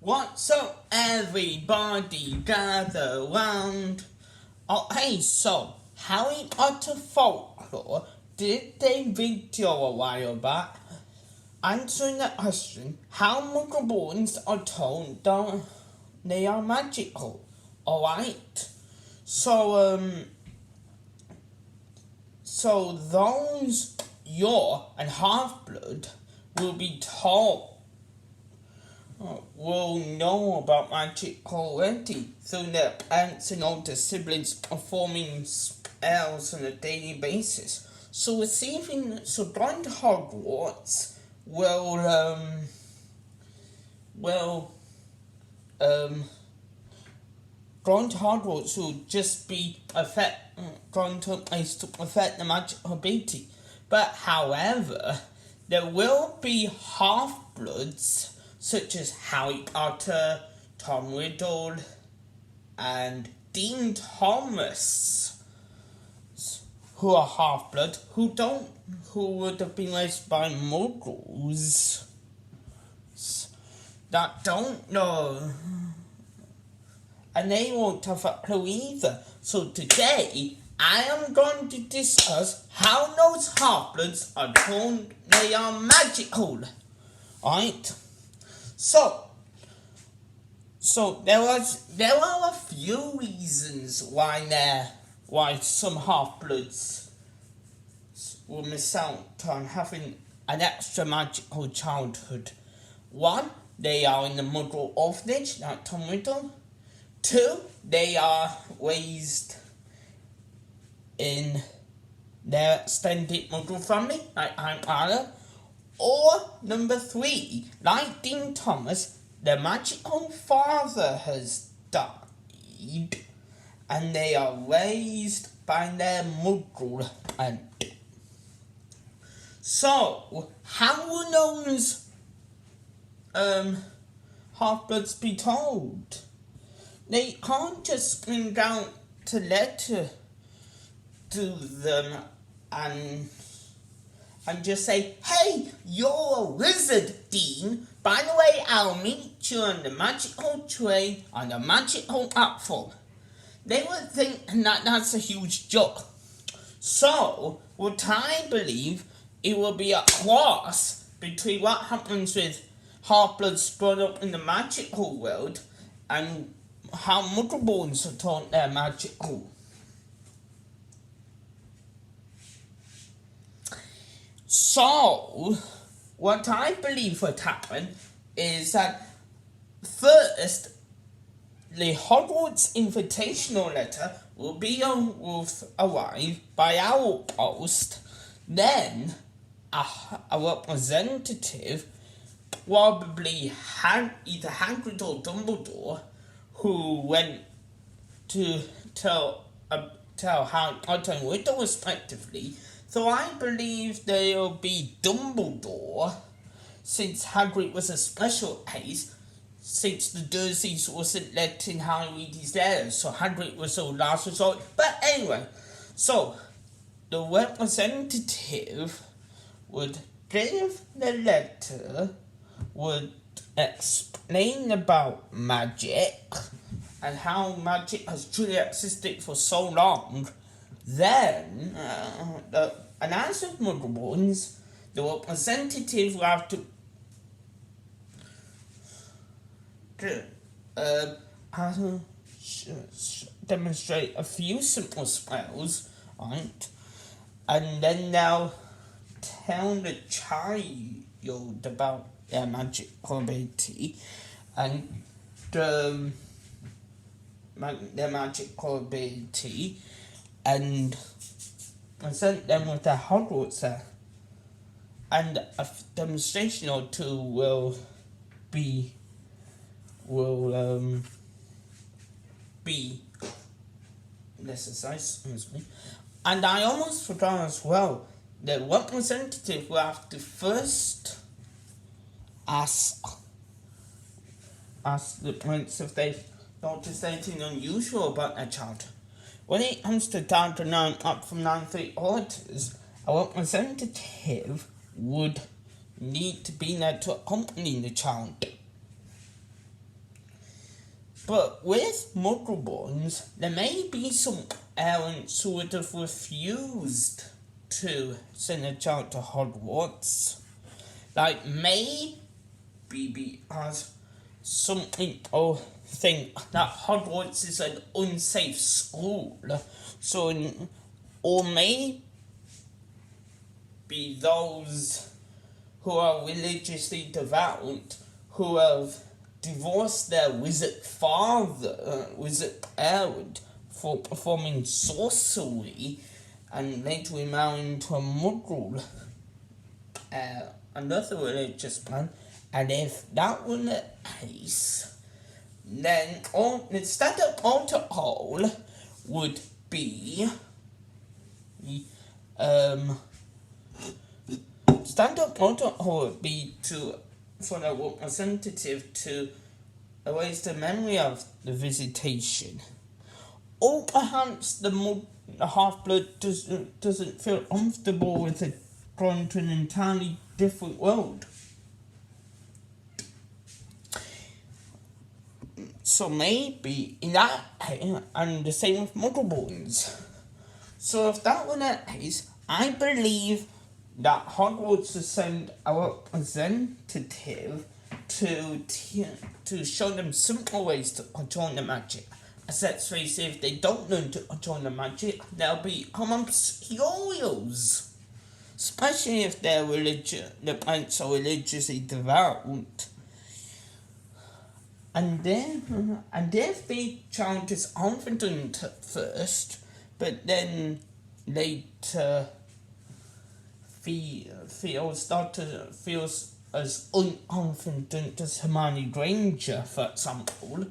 What's up, everybody? Gather round. Okay, so Harry Potter folklore did a video a while back answering the question how Muggles are told that they are magical. Alright, so those Yor and Half-Blood will be told will know about magic already through their parents and older siblings performing spells on a daily basis. So going to Hogwarts going to Hogwarts will just be going to a place to perfect the magical ability. But however, there will be half-bloods such as Harry Potter, Tom Riddle, and Dean Thomas, who are half-blood, who would have been raised by Muggles that don't know, and they won't have a clue either. So today, I am going to discuss how those half-bloods are told they are magical. Alright? So there are a few reasons why some half-bloods will miss out on having an extra magical childhood. 1, they are in the Muggle orphanage, like Tom Riddle. 2, they are raised in their extended Muggle family, like Aunt Anna. Or number 3, like Dean Thomas, their magical father has died and they are raised by their Muggle aunt. So, how will those half-bloods be told? They can't just bring out a letter to them and just say, hey, you're a wizard, Dean. By the way, I'll meet you on the magical train on the magical platform. They would think that that's a huge joke. So, what I believe, it will be a cross between what happens with half-bloods brought up in the magical world and how Muggles are taught they're magical. So, what I believe would happen is that first, the Hogwarts invitational letter will arrive by owl post. Then, a representative, probably either Hagrid or Dumbledore, who went to tell Harry Potter and Riddle respectively. So I believe there'll be Dumbledore, since Hagrid was a special case, since the Dursleys wasn't letting Harry read his letters, so Hagrid was the last resort. But anyway, so the representative would give the letter, would explain about magic and how magic has truly existed for so long. Then, and as with Muggles, the representative will have to demonstrate a few simple spells, right? And then they'll tell the child about their magical ability and their magical ability and present them with their Hogwarts there. And a demonstration or two will be necessary. And I almost forgot as well, the representative will have to first ask the parents if they've noticed anything unusual about their child. When it comes to down to 9 up from 9-3 orders, a representative would need to be there to accompany the child. But with Muggles, there may be some parents who would have refused to send a child to Hogwarts. Like, maybe because something or think that Hogwarts is an unsafe school. So, or maybe those who are religiously devout, who have divorced their wizard wizard parent, for performing sorcery, and later remarried into a Muggle, another religious man. And if that were the case, then the standard protocol would be standard protocol would be for the representative to erase the memory of the visitation. Or perhaps the half-blood doesn't feel comfortable with it going to an entirely different world. So maybe in that case, and the same with Muggles. So if that were the case, I believe that Hogwarts will send a representative to show them simple ways to control the magic. As let's face it, if they don't learn to control the magic, they'll become curious. Especially if the parents are religiously devout. And if the child is confident at first, but then later feels as unconfident as Hermione Granger, for example,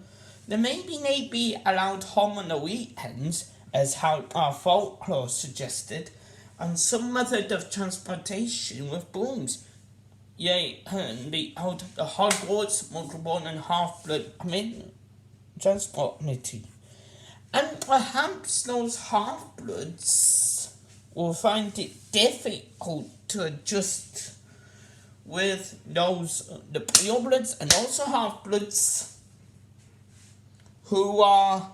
then maybe they be allowed home on the weekends, as how our folklore suggested, and some method of transportation with brooms. Yea, and the Hogwarts, Muggle and Half-Blood Transport Committee. And perhaps those Half-Bloods will find it difficult to adjust with the Purebloods and also Half-Bloods who are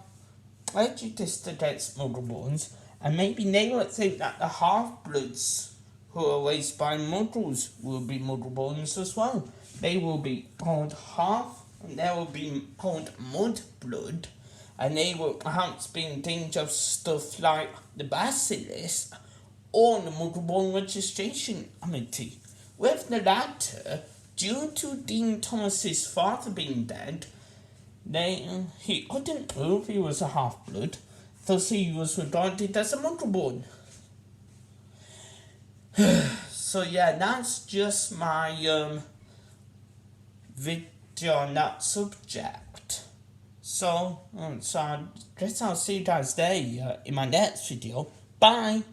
prejudiced against Muggles, and maybe they will think that the Half-Bloods who are raised by Muggles will be Muggles as well. They will be called and they will be called Mudblood, and they will perhaps be in danger of stuff like the Basilisk or the Muggle Registration Committee. With the latter, due to Dean Thomas's father being dead, he couldn't prove he was a half-blood, thus he was regarded as a Muggle. So yeah, that's just my video on that subject. So I guess I'll see you guys there in my next video. Bye!